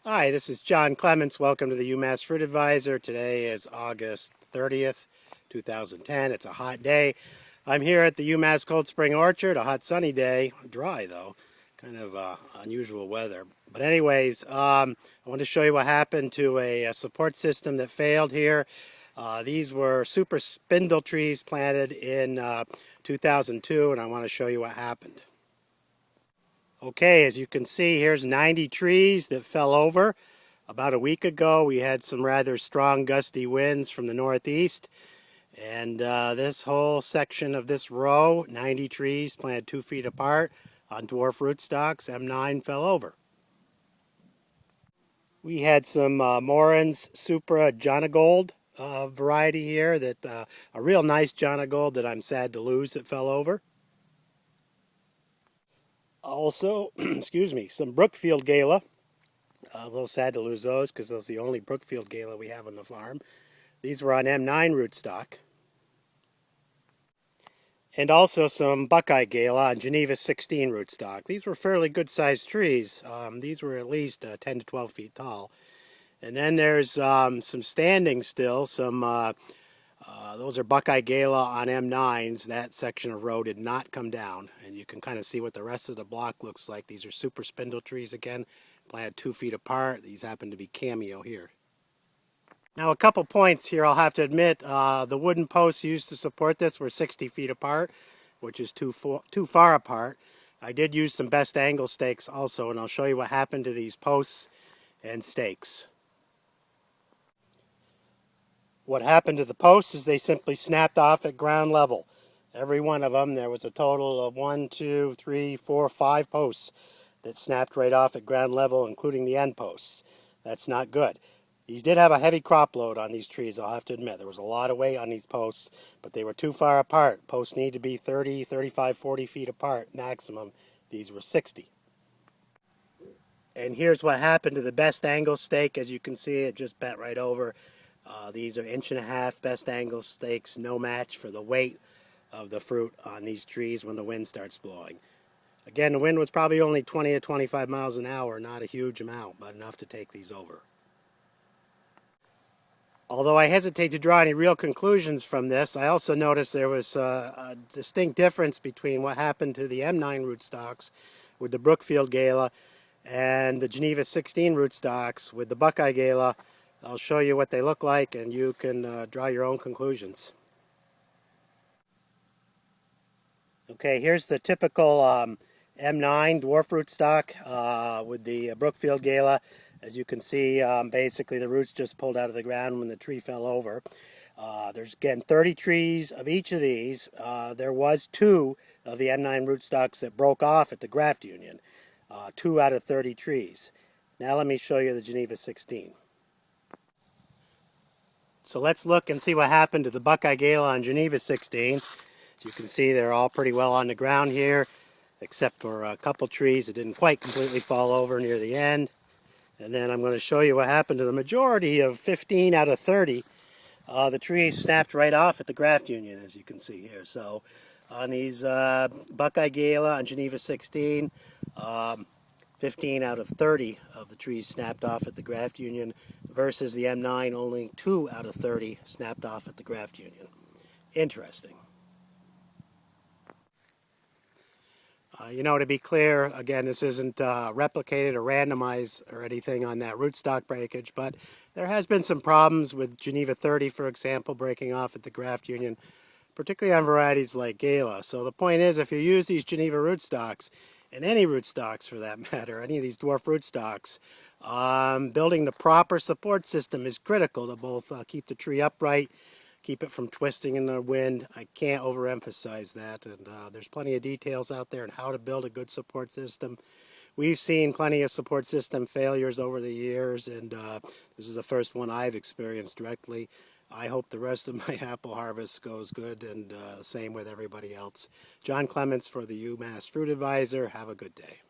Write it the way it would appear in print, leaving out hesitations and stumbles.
Hi, this is John Clements. Welcome to the UMass Fruit Advisor. Today is August 30th, 2010. It's a hot day. I'm here at the UMass Cold Spring Orchard, a hot sunny day. Dry though, kind of unusual weather. But anyways, I want to show you what happened to a support system that failed here. These were super-spindle trees planted in 2002, and I want to show you what happened. Okay, as you can see, here's 90 trees that fell over. About a week ago, we had some rather strong gusty winds from the northeast. And this whole section of this row, 90 trees planted 2 feet apart on dwarf rootstocks, M9, fell over. We had some Morin's Super-spindle variety here, that a real nice Jonagold that I'm sad to lose that fell over. Also, excuse me, some Brookfield Gala. A little sad to lose those because those are the only Brookfield Gala we have on the farm. These were on M9 rootstock. And also some Buckeye Gala on Geneva 16 rootstock. These were fairly good sized trees. These were at least 10 to 12 feet tall. And then there's some standing still, those are Buckeye Gala on M9s. That section of row did not come down, and you can kind of see what the rest of the block looks like. These are super spindle trees again, planted 2 feet apart. These happen to be cameo here. Now a couple points here I'll have to admit. The wooden posts used to support this were 60 feet apart, which is too far apart. I did use some best angle stakes also, and I'll show you what happened to these posts and stakes. What happened to the posts is they simply snapped off at ground level. Every one of them, there was a total of 1, 2, 3, 4, 5 posts that snapped right off at ground level, including the end posts. That's not good. These did have a heavy crop load on these trees, I'll have to admit. There was a lot of weight on these posts, but they were too far apart. Posts need to be 30, 35, 40 feet apart maximum. These were 60. And here's what happened to the best angle stake. As you can see, it just bent right over. These are 1.5 inch best angle stakes, no match for the weight of the fruit on these trees when the wind starts blowing. Again, the wind was probably only 20 to 25 miles an hour, not a huge amount, but enough to take these over. Although I hesitate to draw any real conclusions from this, I also noticed there was a distinct difference between what happened to the M9 rootstocks with the Brookfield Gala and the Geneva 16 rootstocks with the Buckeye Gala. I'll show you what they look like, and you can draw your own conclusions. Okay, here's the typical M9 dwarf rootstock with the Brookfield Gala. As you can see, basically the roots just pulled out of the ground when the tree fell over. There's, again, 30 trees of each of these. There was 2 of the M9 rootstocks that broke off at the graft union. 2 out of 30 trees. Now let me show you the Geneva 16. So let's look and see what happened to the Buckeye Gala on Geneva 16. As you can see, they're all pretty well on the ground here, except for a couple trees that didn't quite completely fall over near the end. And then I'm going to show you what happened to the majority of 15 out of 30. The trees snapped right off at the graft union, as you can see here. So on these Buckeye Gala on Geneva 16, 15 out of 30 of the trees snapped off at the graft union, versus the M9, only 2 out of 30 snapped off at the graft union. Interesting. To be clear, again, this isn't replicated or randomized or anything on that rootstock breakage, but there has been some problems with Geneva 30, for example, breaking off at the graft union, particularly on varieties like Gala. So the point is, if you use these Geneva rootstocks, and any rootstocks for that matter, any of these dwarf rootstocks, building the proper support system is critical to both keep the tree upright, keep it from twisting in the wind. I can't overemphasize that, and there's plenty of details out there on how to build a good support system. We've seen plenty of support system failures over the years, and this is the first one I've experienced directly. I hope the rest of my apple harvest goes good, and same with everybody else. John Clements for the UMass Fruit Advisor. Have a good day.